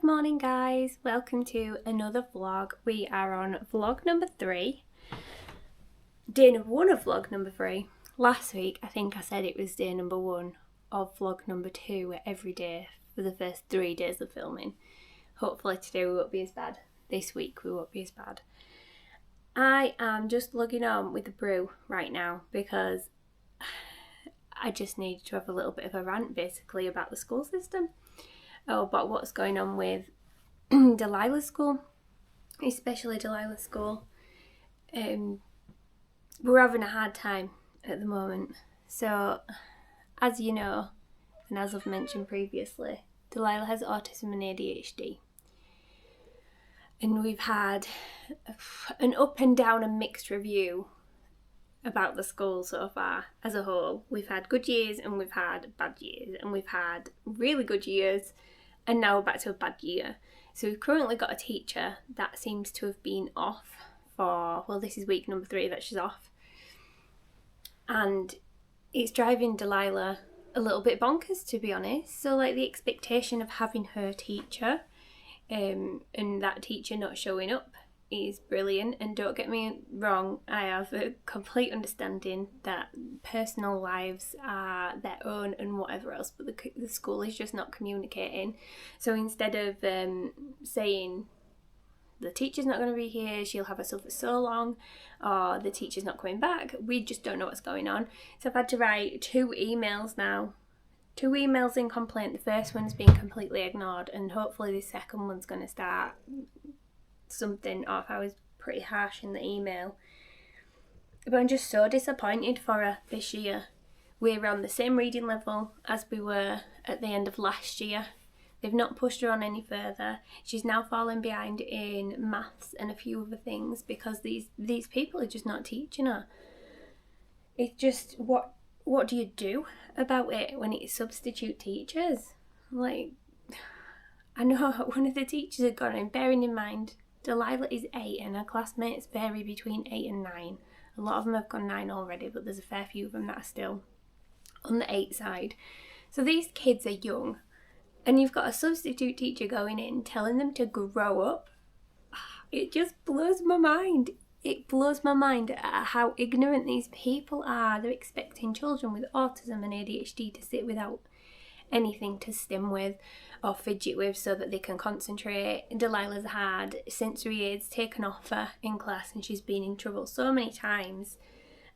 morning guys, welcome to another vlog. We are on vlog number 3, day number 1 of vlog number 3. Last week I think I said it was day number 1 of vlog number 2 every day for the first 3 days of filming. Hopefully today we won't be as bad, this week we won't be as bad. I am just logging on with the brew right now because I just need to have a little bit of a rant basically about the school system. About what's going on with Delilah's school, especially Delilah's school. We're having a hard time at the moment. So, as you know, and as I've mentioned previously, Delilah has autism and ADHD. And we've had an up and down and mixed review about the school so far as a whole. We've had good years and we've had bad years, and we've had really good years and now we're back to a bad year. So we've currently got a teacher that seems to have been off for, well, this is week number 3 that she's off. And it's driving Delilah a little bit bonkers, to be honest. So like the expectation of having her teacher and that teacher not showing up is brilliant. And don't get me wrong, I have a complete understanding that personal lives are their own and whatever else, but the school is just not communicating. So instead of saying the teacher's not going to be here, she'll have herself for so long, or the teacher's not coming back, we just don't know what's going on. So I've had to write 2 emails now. 2 emails in complaint. The first one's been completely ignored, and hopefully the second one's going to start something off. I was pretty harsh in the email, but I'm just so disappointed for her this year. We're on the same reading level as we were at the end of last year. They've not pushed her on any further. She's now falling behind in maths and a few other things because these people are just not teaching her. It's just, what do you do about it when it's substitute teachers? Like, I know one of the teachers had gone in, bearing in mind Delilah is 8 and her classmates vary between 8 and 9. A lot of them have gone 9 already, but there's a fair few of them that are still on the 8 side. So these kids are young, and you've got a substitute teacher going in telling them to grow up. It just blows my mind. It blows my mind at how ignorant these people are. They're expecting children with autism and ADHD to sit without anything to stim with or fidget with so that they can concentrate. Delilah's had sensory aids taken off her in class, and she's been in trouble so many times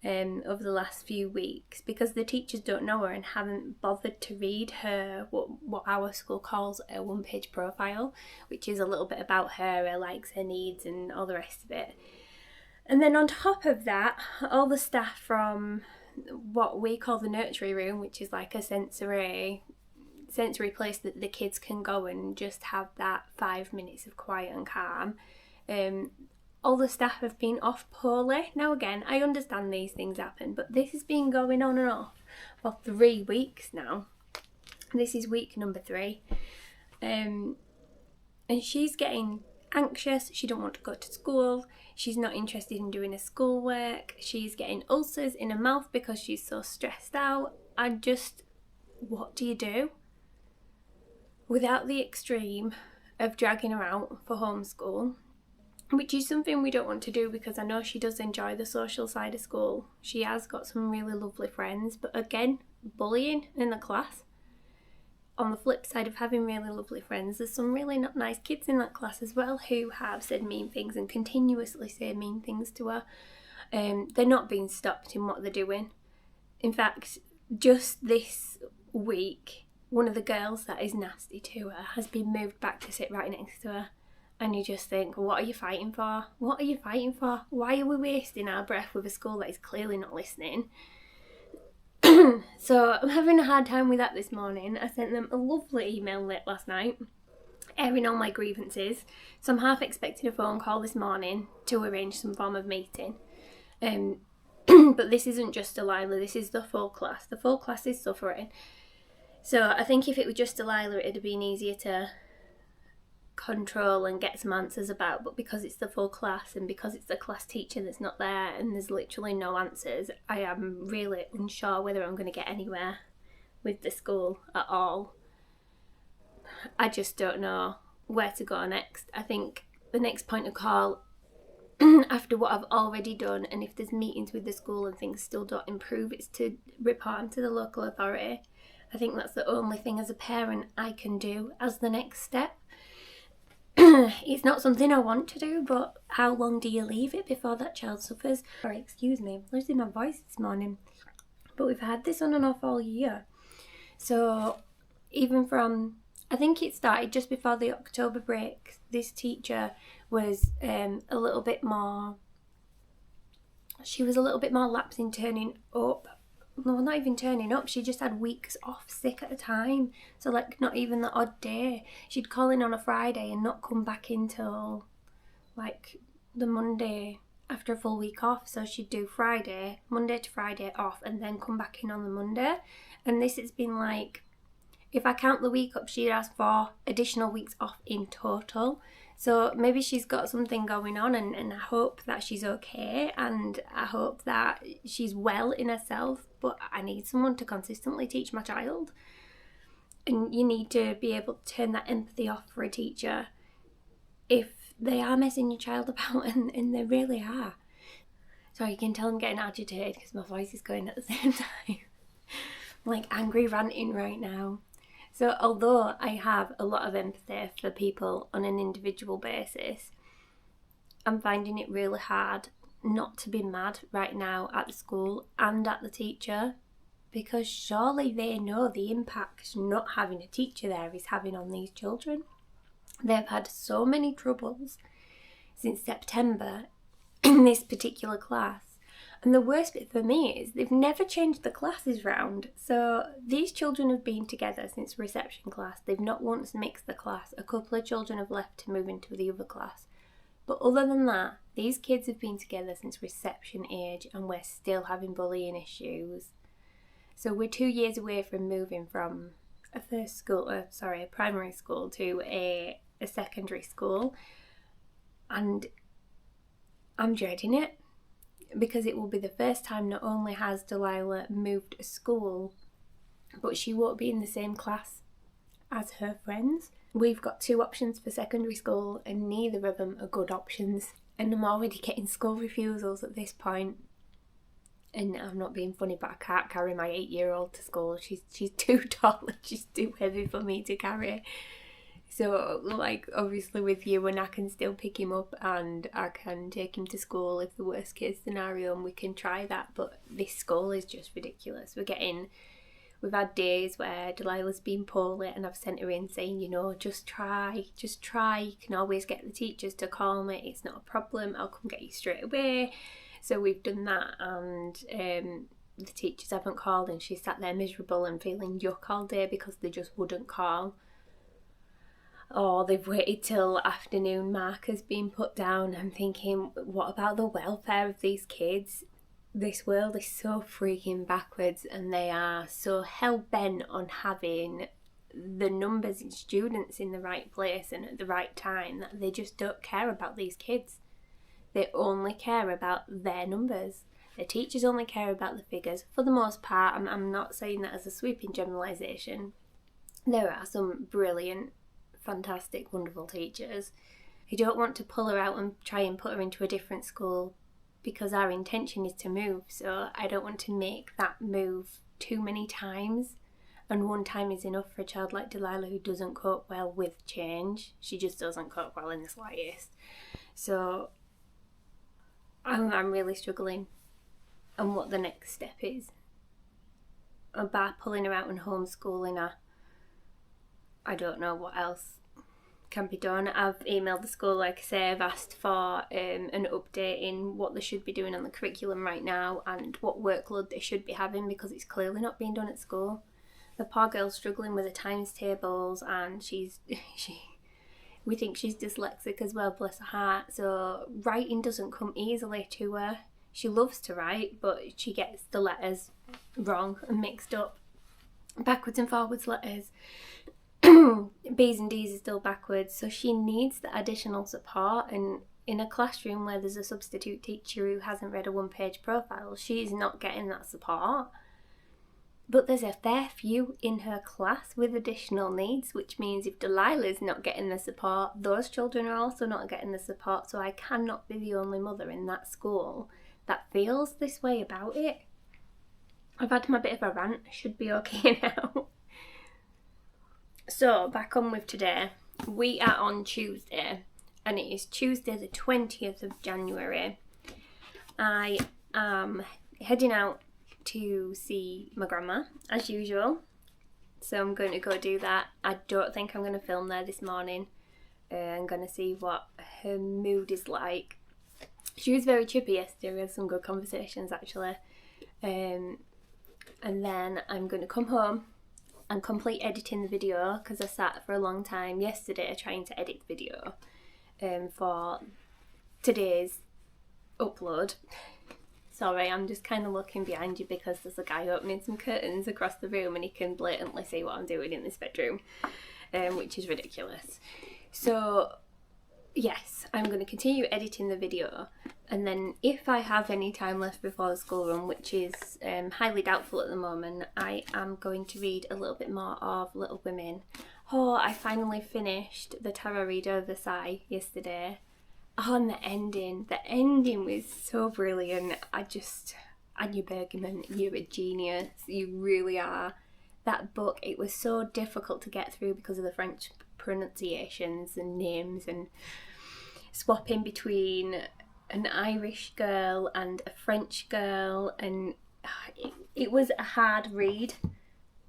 over the last few weeks because the teachers don't know her and haven't bothered to read her what our school calls a 1-page profile, which is a little bit about her likes, her needs and all the rest of it. And then on top of that, all the staff from what we call the nursery room, which is like a sensory place that the kids can go and just have that 5 minutes of quiet and calm. All the staff have been off poorly. Now again, I understand these things happen, but this has been going on and off for 3 weeks now. This is week number 3. And she's getting anxious. She don't want to go to school. She's not interested in doing her schoolwork. She's getting ulcers in her mouth because she's so stressed out. What do you do? Without the extreme of dragging her out for homeschool, which is something we don't want to do because I know she does enjoy the social side of school. She has got some really lovely friends, but again, bullying in the class. On the flip side of having really lovely friends, there's some really not nice kids in that class as well who have said mean things and continuously say mean things to her. They're not being stopped in what they're doing. In fact, just this week, one of the girls that is nasty to her has been moved back to sit right next to her. And you just think, what are you fighting for? What are you fighting for? Why are we wasting our breath with a school that is clearly not listening? So I'm having a hard time with that this morning. I sent them a lovely email late last night, airing all my grievances. So I'm half expecting a phone call this morning to arrange some form of meeting. But this isn't just Delilah, this is the full class. The full class is suffering. So I think if it were just Delilah, it'd have been easier to control and get some answers about, but because it's the full class and because it's the class teacher that's not there and there's literally no answers, I am really unsure whether I'm going to get anywhere with the school at all. I just don't know where to go next. I think the next point of call after what I've already done, and if there's meetings with the school and things still don't improve, it's to report them to the local authority. I think that's the only thing as a parent I can do as the next step. It's not something I want to do, but how long do you leave it before that child suffers? Sorry, excuse me, I'm losing my voice this morning. But we've had this on and off all year. So even from, I think it started just before the October break, this teacher was a little bit more lax in turning up. No, not even turning up, she just had weeks off sick at a time. So like not even the odd day. She'd call in on a Friday and not come back until like the Monday after a full week off. So she'd do Monday to Friday off, and then come back in on the Monday. And this has been like, if I count the week up, she'd ask for additional weeks off in total. So maybe she's got something going on, and I hope that she's okay, and I hope that she's well in herself, but I need someone to consistently teach my child. And you need to be able to turn that empathy off for a teacher if they are messing your child about, and they really are. Sorry, you can tell I'm getting agitated because my voice is going at the same time. I'm like angry ranting right now. So although I have a lot of empathy for people on an individual basis, I'm finding it really hard not to be mad right now at the school and at the teacher, because surely they know the impact not having a teacher there is having on these children. They've had so many troubles since September in this particular class. And the worst bit for me is they've never changed the classes round. So these children have been together since reception class. They've not once mixed the class. A couple of children have left to move into the other class. But other than that, these kids have been together since reception age, and we're still having bullying issues. So we're 2 years away from moving from a primary school to a secondary school. And I'm dreading it, because it will be the first time not only has Delilah moved a school, but she won't be in the same class as her friends. We've got 2 options for secondary school, and neither of them are good options. And I'm already getting school refusals at this point. And I'm not being funny, but I can't carry my 8-year-old to school. She's too tall and she's too heavy for me to carry. So, like, obviously with you, and I can still pick him up and I can take him to school if the worst case scenario, and we can try that. But this school is just ridiculous. We've had days where Delilah's been poorly and I've sent her in saying, just try. You can always get the teachers to call me. It's not a problem. I'll come get you straight away. So we've done that, and the teachers haven't called, and she sat there miserable and feeling yuck all day because they just wouldn't call. Or they've waited till afternoon markers being put down. I'm thinking, what about the welfare of these kids? This world is so freaking backwards, and they are so hell-bent on having the numbers of students in the right place and at the right time that they just don't care about these kids. They only care about their numbers. The teachers only care about the figures. For the most part, I'm not saying that as a sweeping generalisation. There are some brilliant, fantastic, wonderful teachers. I don't want to pull her out and try and put her into a different school, because our intention is to move, so I don't want to make that move too many times, and one time is enough for a child like Delilah who doesn't cope well with change. She just doesn't cope well in the slightest. So I'm really struggling on what the next step is. About pulling her out and homeschooling her, I don't know what else can be done. I've emailed the school, like I say. I've asked for an update in what they should be doing on the curriculum right now and what workload they should be having, because it's clearly not being done at school. The poor girl's struggling with the times tables, and we think she's dyslexic as well, bless her heart. So writing doesn't come easily to her. She loves to write, but she gets the letters wrong and mixed up. Backwards and forwards letters. B's and D's are still backwards, so she needs the additional support. And in a classroom where there's a substitute teacher who hasn't read a one-page profile, she's not getting that support. But there's a fair few in her class with additional needs, which means if Delilah's not getting the support, those children are also not getting the support. So I cannot be the only mother in that school that feels this way about it. I've had my bit of a rant. I should be okay now. So back on with today. We are on Tuesday, and it is Tuesday the 20th of January. I am heading out to see my grandma as usual, so I'm going to go do that. I don't think I'm going to film there this morning. I'm going to see what her mood is like. She was very chippy yesterday. We had some good conversations actually, and then I'm going to come home and complete editing the video, because I sat for a long time yesterday trying to edit the video for today's upload. Sorry, I'm just kind of looking behind you because there's a guy opening some curtains across the room and he can blatantly see what I'm doing in this bedroom, which is ridiculous. So yes, I'm going to continue editing the video, and then if I have any time left before the school run, which is highly doubtful at the moment, I am going to read a little bit more of Little Women. Oh, I finally finished the tarot reader Versailles yesterday. Oh, and the ending was so brilliant. Anya Bergman, you're a genius. You really are. That book, it was so difficult to get through because of the French pronunciations and names and swapping between an Irish girl and a French girl, and it was a hard read,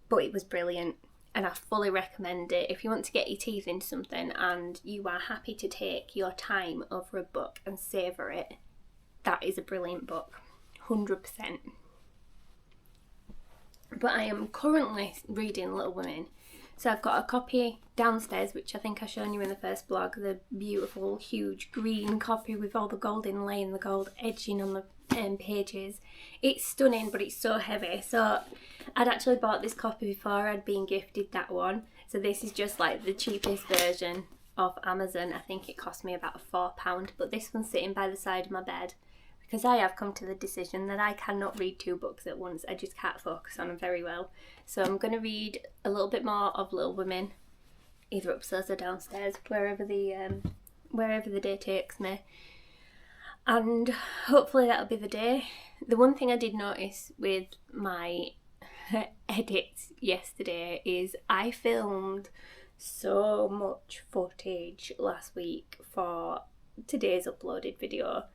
but it was brilliant. And I fully recommend it. If you want to get your teeth into something and you are happy to take your time over a book and savour it, that is a brilliant book, 100%. But I am currently reading Little Women. So I've got a copy downstairs, which I think I've shown you in the first blog, the beautiful, huge green copy with all the gold inlay and the gold edging on the pages. It's stunning, but it's so heavy. So I'd actually bought this copy before I'd been gifted that one. So this is just like the cheapest version off Amazon. I think it cost me about £4, but this one's sitting by the side of my bed because I have come to the decision that I cannot read 2 books at once. I just can't focus on them very well. So I'm going to read a little bit more of Little Women, either upstairs or downstairs, wherever the day takes me. And hopefully that'll be the day. The one thing I did notice with my edits yesterday is I filmed so much footage last week for today's uploaded video.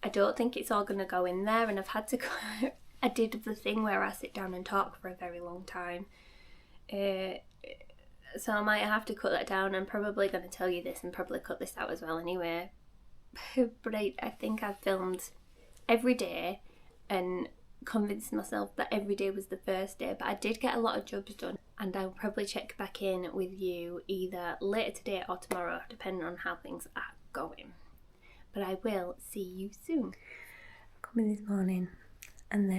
I don't think it's all going to go in there, and I've had to I did the thing where I sit down and talk for a very long time, so I might have to cut that down. I'm probably going to tell you this and probably cut this out as well anyway. But I think I've filmed every day and convinced myself that every day was the first day, but I did get a lot of jobs done, and I'll probably check back in with you either later today or tomorrow, depending on how things are going. But I will see you soon. Coming this morning, and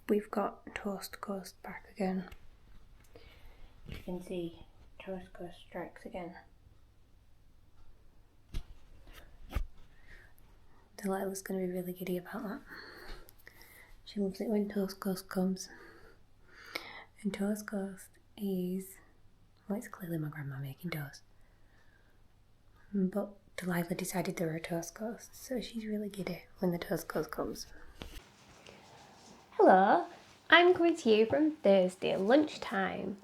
we've got Toast Coast back again. You can see Toast Coast strikes again. Delilah's going to be really giddy about that. She loves it when Toast Coast comes. And Toast Coast is, well, it's clearly my grandma making toast. But Delilah decided there were Toast Coast, so she's really giddy when the Toast Coast comes. Hello, I'm coming to you from Thursday lunchtime.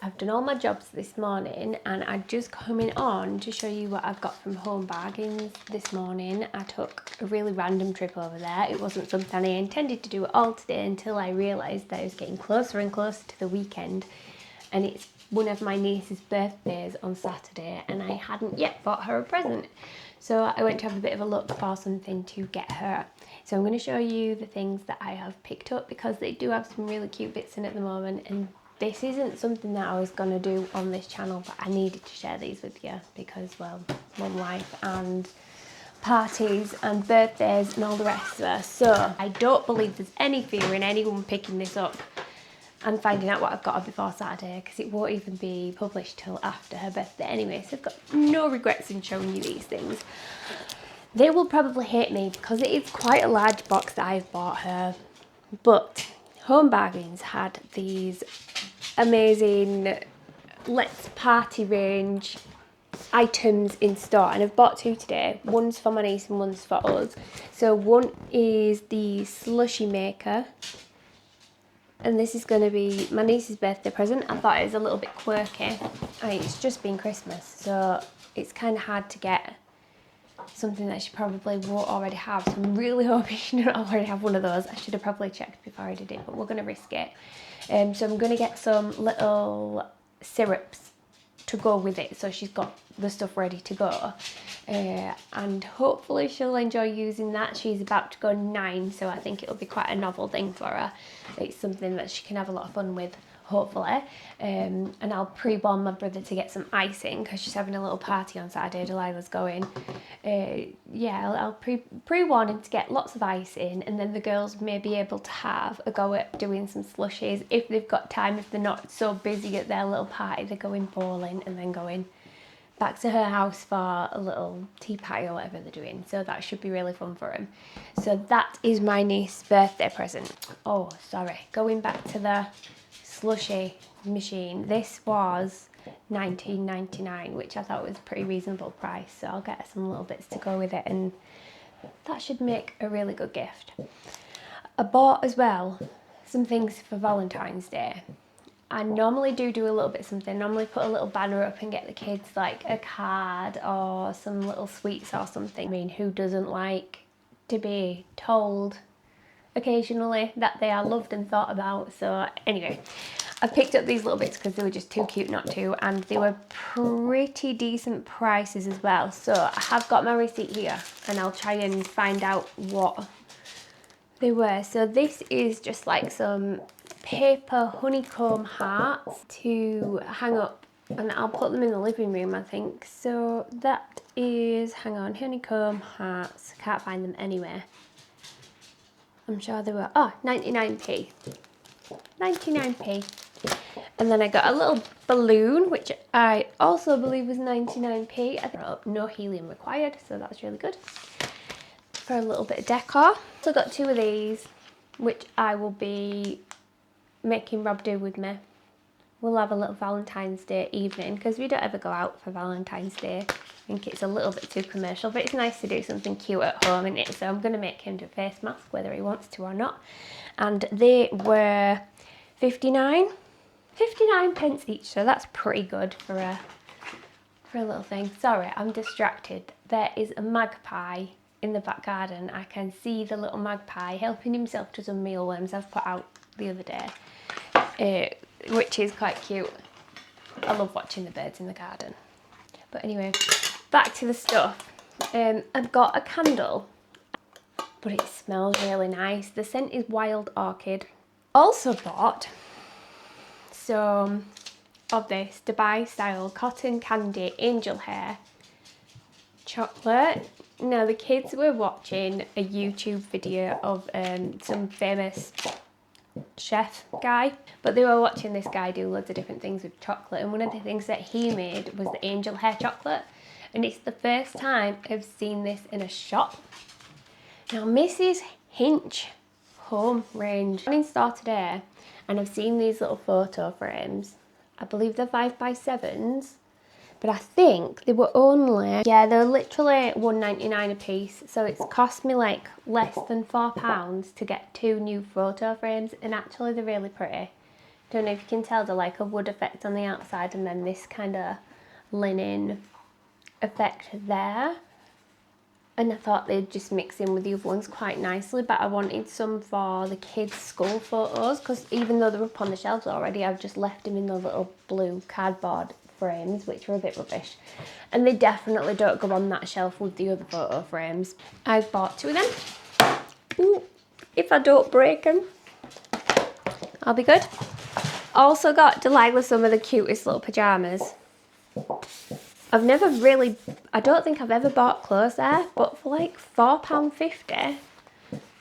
I've done all my jobs this morning, and I'm just coming on to show you what I've got from Home Bargains this morning. I took a really random trip over there. It wasn't something I intended to do at all today until I realised that I was getting closer and closer to the weekend, and it's one of my niece's birthdays on Saturday, and I hadn't yet bought her a present. So I went to have a bit of a look for something to get her. So I'm going to show you the things that I have picked up, because they do have some really cute bits in at the moment, and this isn't something that I was going to do on this channel, but I needed to share these with you because, well, mum life and parties and birthdays and all the rest of it. So I don't believe there's any fear in anyone picking this up and finding out what I've got her before Saturday, because it won't even be published till after her birthday anyway, so I've got no regrets in showing you these things. They will probably hate me because it is quite a large box that I've bought her, but Home Bargains had these amazing Let's Party range items in store, and I've bought two today. One's for my niece and one's for us. So one is the slushy maker, and this is going to be my niece's birthday present. I thought it was a little bit quirky. It's just been Christmas, so it's kind of hard to get something that she probably won't already have. So I'm really hoping she don't already have one of those. I should have probably checked before I did it, but we're going to risk it. So I'm going to get some little syrups to go with it, so she's got the stuff ready to go, and hopefully she'll enjoy using that. She's about to go 9, so I think it'll be quite a novel thing for her. It's something that she can have a lot of fun with, hopefully. And I'll pre-warn my brother to get some icing because she's having a little party on Saturday. Delilah's going. I'll pre-warn him to get lots of icing, and then the girls may be able to have a go at doing some slushies if they've got time. If they're not so busy at their little party, they're going bowling and then going back to her house for a little tea party or whatever they're doing. So that should be really fun for him. So that is my niece's birthday present. Oh, sorry. Going back to the slushy machine. This was $19.99, which I thought was a pretty reasonable price. So I'll get some little bits to go with it, and that should make a really good gift. I bought as well some things for Valentine's Day. I normally do a little bit of something. I normally put a little banner up and get the kids like a card or some little sweets or something. I mean, who doesn't like to be told occasionally that they are loved and thought about? So anyway, I picked up these little bits because they were just too cute not to, and they were pretty decent prices as well. So I have got my receipt here, and I'll try and find out what they were. So this is just like some paper honeycomb hearts to hang up, and I'll put them in the living room, I think. So that is, hang on, honeycomb hearts. Can't find them anywhere. I'm sure they were, 99p. 99p. And then I got a little balloon, which I also believe was 99p. No helium required, so that's really good for a little bit of decor. So I got two of these, which I will be making Rob do with me. We'll have a little Valentine's Day evening because we don't ever go out for Valentine's Day. I think it's a little bit too commercial, but it's nice to do something cute at home, isn't it? So I'm going to make him do a face mask, whether he wants to or not. And they were 59 pence each, so that's pretty good for a little thing. Sorry, I'm distracted. There is a magpie in the back garden. I can see the little magpie helping himself to some mealworms I've put out the other day, which is quite cute. I love watching the birds in the garden. But anyway, back to the stuff. I've got a candle, but it smells really nice. The scent is Wild Orchid. Also bought some of this Dubai style cotton candy angel hair chocolate. Now the kids were watching a YouTube video of some famous chef guy, but they were watching this guy do loads of different things with chocolate, and one of the things that he made was the angel hair chocolate, and it's the first time I've seen this in a shop. Now Mrs. Hinch home range in store today, and I've seen these little photo frames. I believe they're 5x7s, but I think they were only, they're literally $1.99 a piece. So it's cost me like less than £4 to get 2 new photo frames, and actually they're really pretty. Don't know if you can tell, they're like a wood effect on the outside and then this kind of linen effect there. And I thought they'd just mix in with the other ones quite nicely, but I wanted some for the kids' school photos, because even though they're up on the shelves already, I've just left them in the little blue cardboard frames, which are a bit rubbish. And they definitely don't go on that shelf with the other photo frames. I've bought 2 of them. Ooh, if I don't break them, I'll be good. Also got Delilah some of the cutest little pyjamas. I don't think I've ever bought clothes there, but for like £4.50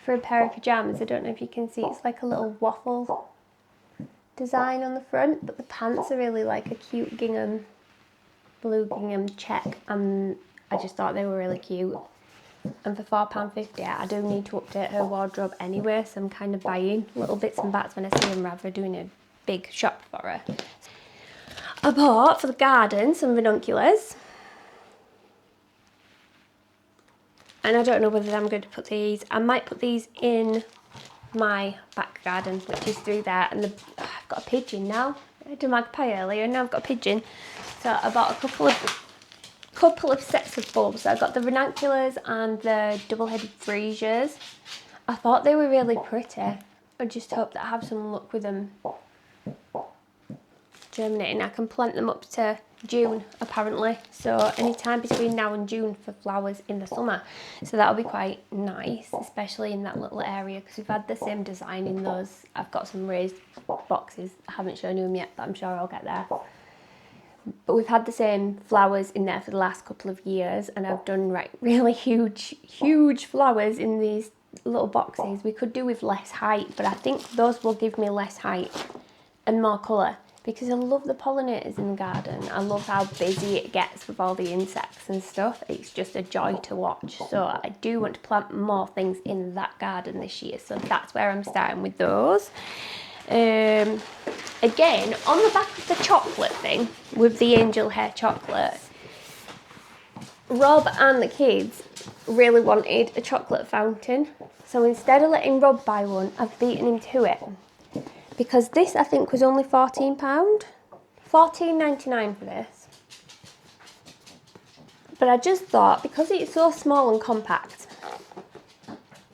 for a pair of pyjamas. I don't know if you can see, it's like a little waffle design on the front, but the pants are really like a cute gingham, blue gingham check, and I just thought they were really cute. and for £4.50 I do need to update her wardrobe anyway, so I'm kind of buying little bits and bats when I see them rather than doing a big shop for her. I bought for the garden some ranunculus, and I don't know whether I'm going to put these. I might put these in my back garden, which is through there, and I've got a pigeon now. I had a magpie earlier and now I've got a pigeon. So I bought a couple of sets of bulbs. So I got the ranunculus and the double-headed freesias. I thought they were really pretty. I just hope that I have some luck with them germinating. I can plant them up to June apparently, so any time between now and June for flowers in the summer, so that'll be quite nice, especially in that little area, because we've had the same design in those. I've got some raised boxes, I haven't shown you them yet, but I'm sure I'll get there. But we've had the same flowers in there for the last couple of years, and I've done really huge flowers in these little boxes. We could do with less height, but I think those will give me less height and more colour, because I love the pollinators in the garden. I love how busy it gets with all the insects and stuff. It's just a joy to watch. So I do want to plant more things in that garden this year. So that's where I'm starting with those. Again, on the back of the chocolate thing, with the angel hair chocolate, Rob and the kids really wanted a chocolate fountain. So instead of letting Rob buy one, I've beaten him to it. Because this, I think, was only £14. £14.99 for this. But I just thought, because it's so small and compact,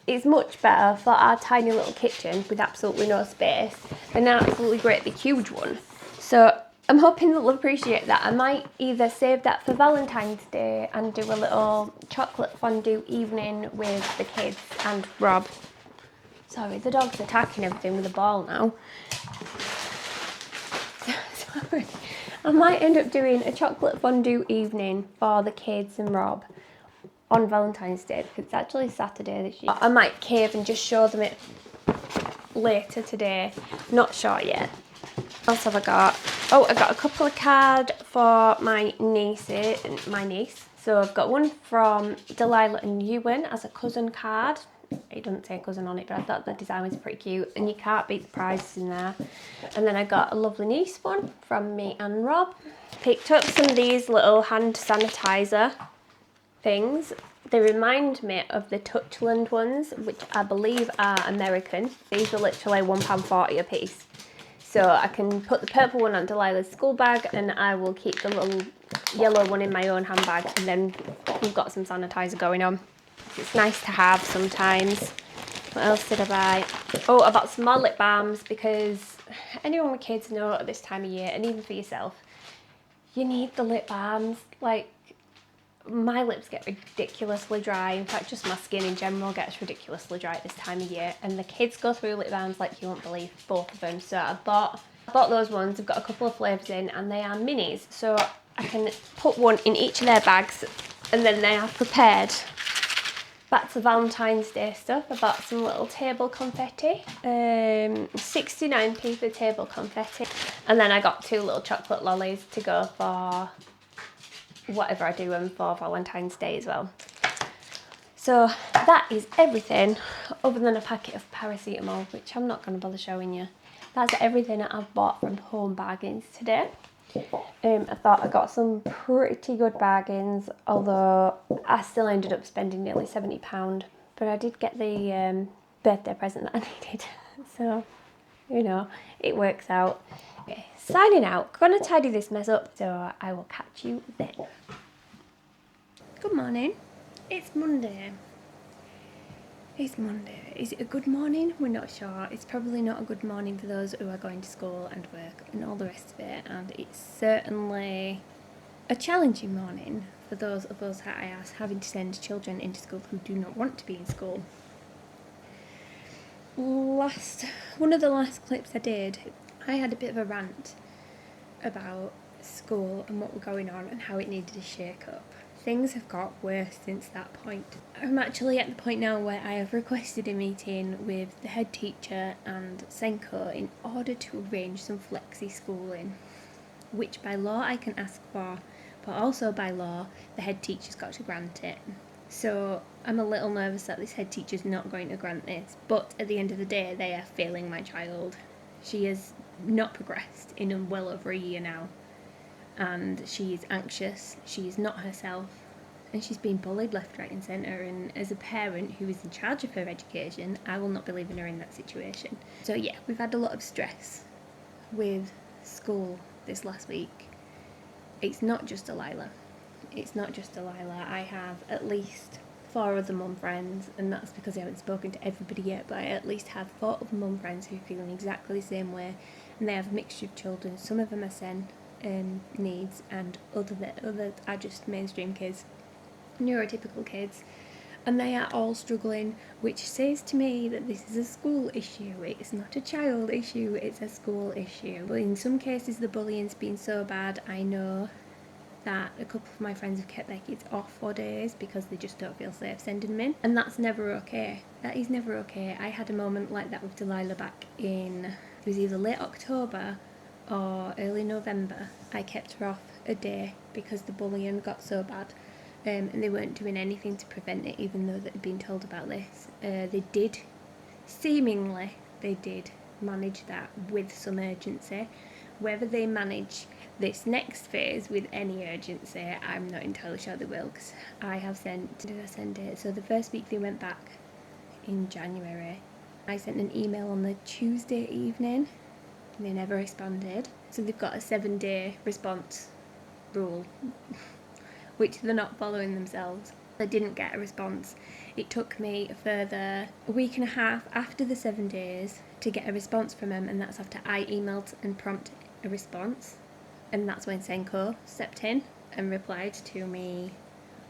it's much better for our tiny little kitchen with absolutely no space than an absolutely great big huge one. So I'm hoping that they'll appreciate that. I might either save that for Valentine's Day and do a little chocolate fondue evening with the kids and Rob. Sorry, the dog's attacking everything with a ball now. Sorry. I might end up doing a chocolate fondue evening for the kids and Rob on Valentine's Day, because it's actually Saturday this year. I might cave and just show them it later today. Not sure yet. What else have I got? Oh, I got a couple of cards for my niece. So I've got one from Delilah and Ewan as a cousin card. It doesn't say cousin on it, but I thought the design was pretty cute, and you can't beat the prizes in there. And then I got a lovely niece one from me and Rob. Picked up some of these little hand sanitizer things. They remind me of the Touchland ones, which I believe are American. These are literally £1.40 a piece. So I can put the purple one on Delilah's school bag, and I will keep the little yellow one in my own handbag, and then we've got some sanitizer going on. It's nice to have sometimes. What else did I buy? Oh, I bought some more lip balms, because anyone with kids know at this time of year, and even for yourself, you need the lip balms. Like, my lips get ridiculously dry. In fact, just my skin in general gets ridiculously dry at this time of year, and the kids go through lip balms like you won't believe, both of them. So I bought those ones. I've got a couple of flavours in, and they are minis, so I can put one in each of their bags, and then they are prepared. Back to Valentine's Day stuff. I bought some little table confetti, 69p for table confetti, and then I got 2 little chocolate lollies to go for whatever I do them for Valentine's Day as well. So that is everything, other than a packet of paracetamol, which I'm not going to bother showing you. That's everything that I've bought from Home Bargains today. I thought I got some pretty good bargains, although I still ended up spending nearly £70. But I did get the birthday present that I needed, so you know, it works out. Okay, signing out. Gonna tidy this mess up, so I will catch you then. Good morning. It's Monday. It's Monday. Is it a good morning? We're not sure. It's probably not a good morning for those who are going to school and work and all the rest of it, and it's certainly a challenging morning for those of us that I ask having to send children into school who do not want to be in school. One of the last clips I did, I had a bit of a rant about school and what were going on and how it needed a shake up. Things have got worse since that point. I'm actually at the point now where I have requested a meeting with the head teacher and Senko in order to arrange some flexi schooling, which by law I can ask for, but also by law the head teacher's got to grant it. So I'm a little nervous that this head teacher's not going to grant this, but at the end of the day, they are failing my child. She has not progressed in well over a year now, and she is anxious, she is not herself, and she's being bullied left, right, and centre. And as a parent who is in charge of her education, I will not be leaving her in that situation. So, yeah, we've had a lot of stress with school this last week. It's not just Delilah. I have at least 4 other mum friends, and that's because I haven't spoken to everybody yet, but I at least have 4 other mum friends who are feeling exactly the same way, and they have a mixture of children. Some of them are SEN needs, and others are just mainstream kids, neurotypical kids, and they are all struggling, which says to me that this is a school issue. It's not a child issue, it's a school issue. But in some cases the bullying's been so bad, I know that a couple of my friends have kept their kids off for days because they just don't feel safe sending them in, and that's never okay. That is never okay. I had a moment like that with Delilah back in, it was either late October or early November. I kept her off a day because the bullying got so bad, and they weren't doing anything to prevent it, even though they'd been told about this. They did manage that with some urgency. Whether they manage this next phase with any urgency, I'm not entirely sure they will, because I have sent, did I send it? So the first week they went back in January, I sent an email on the Tuesday evening, and they never responded. So they've got a 7-day response rule, which they're not following themselves. I didn't get a response. It took me a further a week and a half after the 7 days to get a response from them, and that's after I emailed and prompted a response. And that's when Senko stepped in and replied to me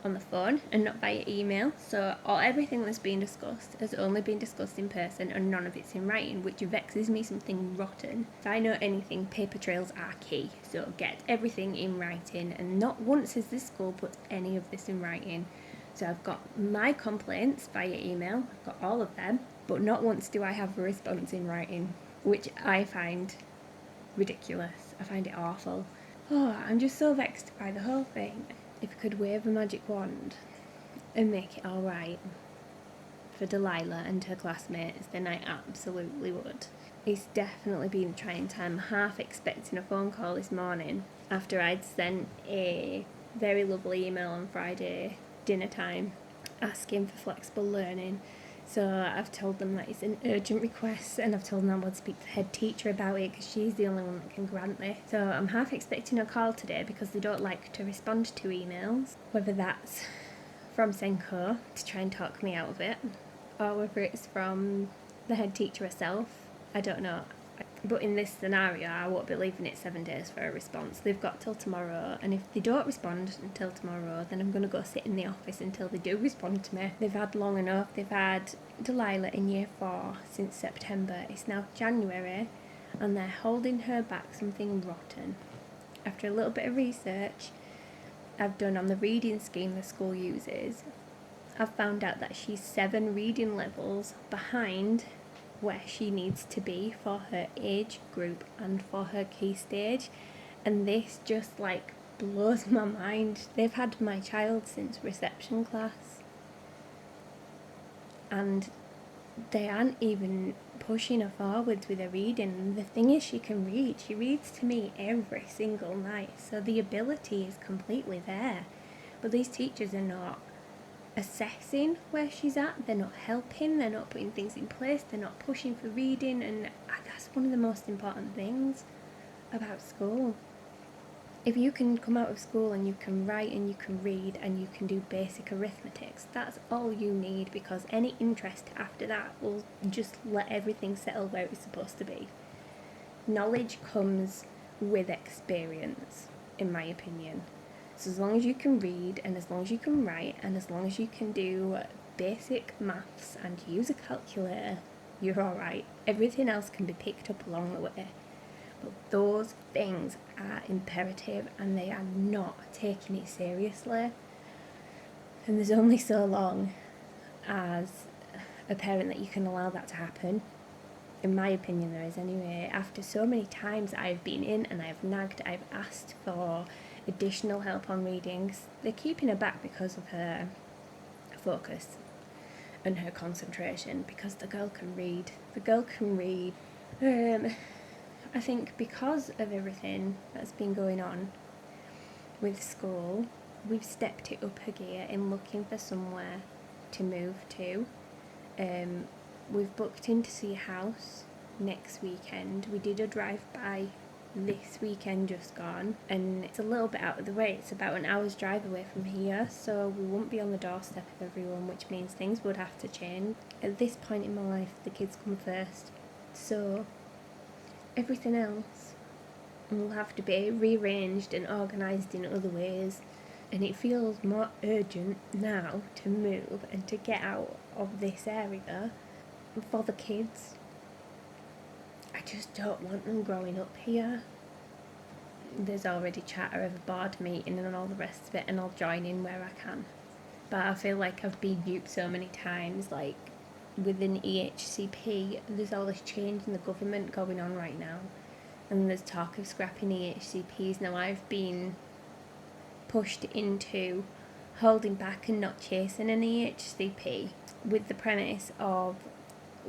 on the phone and not via email. So everything that's been discussed has only been discussed in person, and none of it's in writing, which vexes me something rotten. If I know anything, paper trails are key. So get everything in writing, and not once has this school put any of this in writing. So I've got my complaints via email, I've got all of them, but not once do I have a response in writing, which I find ridiculous. I find it awful. Oh, I'm just so vexed by the whole thing. If I could wave a magic wand and make it alright for Delilah and her classmates, then I absolutely would. It's definitely been a trying time. I'm half expecting a phone call this morning after I'd sent a very lovely email on Friday dinner time asking for flexible learning. So I've told them that it's an urgent request, and I've told them I would speak to the head teacher about it because she's the only one that can grant this. So I'm half expecting a call today because they don't like to respond to emails, whether that's from Senko to try and talk me out of it, or whether it's from the head teacher herself. I don't know. But in this scenario, I won't be leaving it 7 days for a response. They've got till tomorrow, and if they don't respond until tomorrow, then I'm going to go sit in the office until they do respond to me. They've had long enough. They've had Delilah in year 4 since September. It's now January, and they're holding her back something rotten. After a little bit of research I've done on the reading scheme the school uses, I've found out that she's 7 reading levels behind where she needs to be for her age group and for her key stage, and this just blows my mind. They've had my child since reception class, and they aren't even pushing her forwards with her reading. And the thing is, she can read. She reads to me every single night, so the ability is completely there, but these teachers are not assessing where she's at, they're not helping, they're not putting things in place, they're not pushing for reading, and that's one of the most important things about school. If you can come out of school and you can write and you can read and you can do basic arithmetics, that's all you need, because any interest after that will just let everything settle where it's supposed to be. Knowledge comes with experience, in my opinion. So as long as you can read, and as long as you can write, and as long as you can do basic maths and use a calculator, you're alright. Everything else can be picked up along the way. But those things are imperative, and they are not taking it seriously. And there's only so long as a parent that you can allow that to happen. In my opinion, there is anyway. After so many times I've been in and I've nagged, I've asked for additional help on readings. They're keeping her back because of her focus and her concentration, because the girl can read. The girl can read. I think because of everything that's been going on with school, we've stepped it up a gear in looking for somewhere to move to. We've booked in to see a house next weekend. We did a drive-by this weekend just gone, and it's a little bit out of the way. It's about an hour's drive away from here, so we won't be on the doorstep of everyone, which means things would have to change. At this point in my life, the kids come first, so everything else will have to be rearranged and organised in other ways, and it feels more urgent now to move and to get out of this area for the kids. I just don't want them growing up here. There's already chatter of a board meeting and all the rest of it, and I'll join in where I can. But I feel like I've been duped so many times, like within EHCP, there's all this change in the government going on right now, and there's talk of scrapping EHCPs. Now I've been pushed into holding back and not chasing an EHCP with the premise of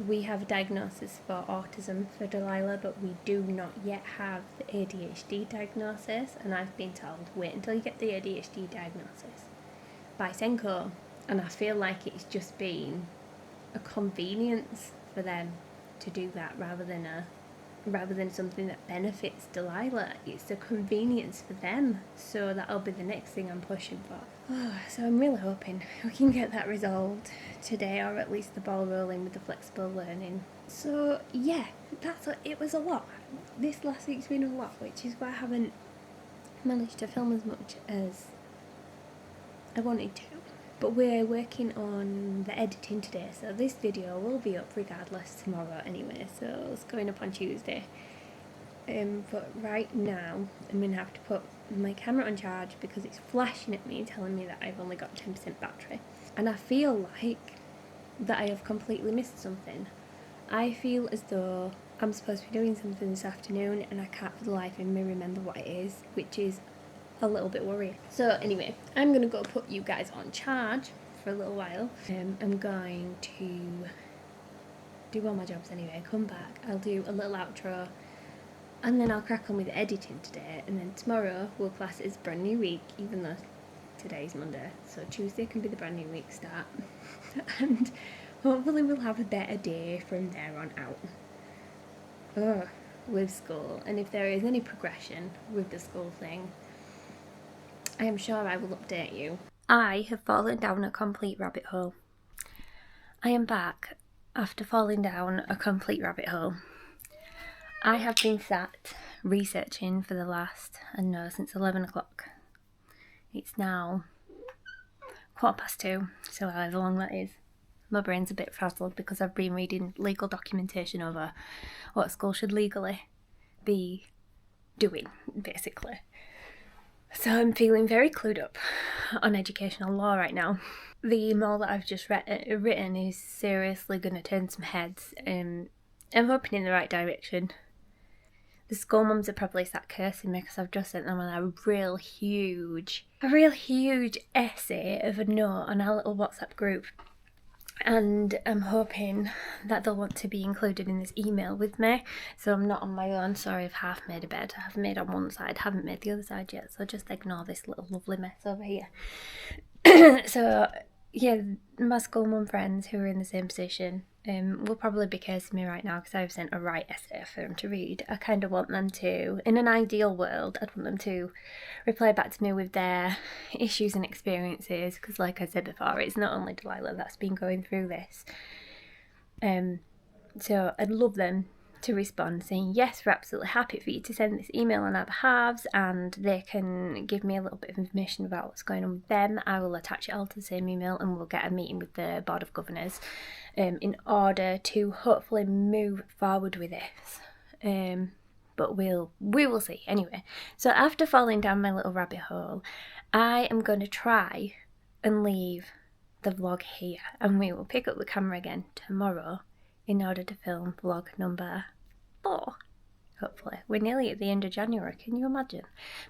we have a diagnosis for autism for Delilah, but we do not yet have the ADHD diagnosis, and I've been told wait until you get the ADHD diagnosis by Senko, and I feel like it's just been a convenience for them to do that rather than something that benefits Delilah. It's a convenience for them, so that'll be the next thing I'm pushing for. So I'm really hoping we can get that resolved today, or at least the ball rolling with the flexible learning. So yeah, it was a lot. This last week's been a lot, which is why I haven't managed to film as much as I wanted to. But we're working on the editing today, so this video will be up regardless tomorrow anyway, so it's going up on Tuesday. But right now I'm going to have to put my camera on charge because it's flashing at me telling me that I've only got 10% battery, and I feel like that I have completely missed something. I feel as though I'm supposed to be doing something this afternoon and I can't for the life of me remember what it is, which is a little bit worrying. So anyway, I'm going to go put you guys on charge for a little while. I'm going to do all my jobs anyway, come back, I'll do a little outro, and then I'll crack on with the editing today, and then tomorrow we'll class it as brand new week, even though today's Monday, so Tuesday can be the brand new week start. And hopefully we'll have a better day from there on out with school, and if there is any progression with the school thing, I am sure I will update you. I have fallen down a complete rabbit hole. I am back after falling down a complete rabbit hole. I have been sat researching for the last, since 11 o'clock. It's now 2:15, so however long that is. My brain's a bit frazzled because I've been reading legal documentation over what school should legally be doing, basically. So I'm feeling very clued up on educational law right now. The email that I've just written is seriously going to turn some heads, and I'm hoping in the right direction. The school mums are probably sat cursing me because I've just sent them a real huge essay of a note on our little WhatsApp group. And I'm hoping that they'll want to be included in this email with me, so I'm not on my own. Sorry, I've half made a bed. I've made on one side, haven't made the other side yet, so just ignore this little lovely mess over here. So yeah, my school mum friends who are in the same position will probably be cursing me right now because I've sent a right essay for them to read. I kind of want them to, in an ideal world, I'd want them to reply back to me with their issues and experiences, because like I said before, it's not only Delilah that's been going through this. So I'd love them to respond saying, yes, we're absolutely happy for you to send this email on our behalves, and they can give me a little bit of information about what's going on with them. I will attach it all to the same email, and we'll get a meeting with the Board of Governors in order to hopefully move forward with this. But we will see. Anyway, so after falling down my little rabbit hole, I am going to try and leave the vlog here, and we will pick up the camera again tomorrow in order to film vlog number 4. Hopefully. We're nearly at the end of January, can you imagine?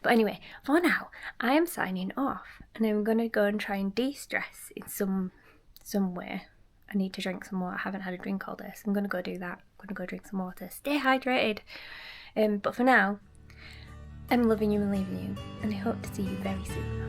But anyway, for now, I am signing off, and I'm going to go and try and de-stress in some somewhere. I need to drink some water. I haven't had a drink all day, so I'm going to go do that. I'm going to go drink some water. Stay hydrated. But for now, I'm loving you and leaving you, and I hope to see you very soon.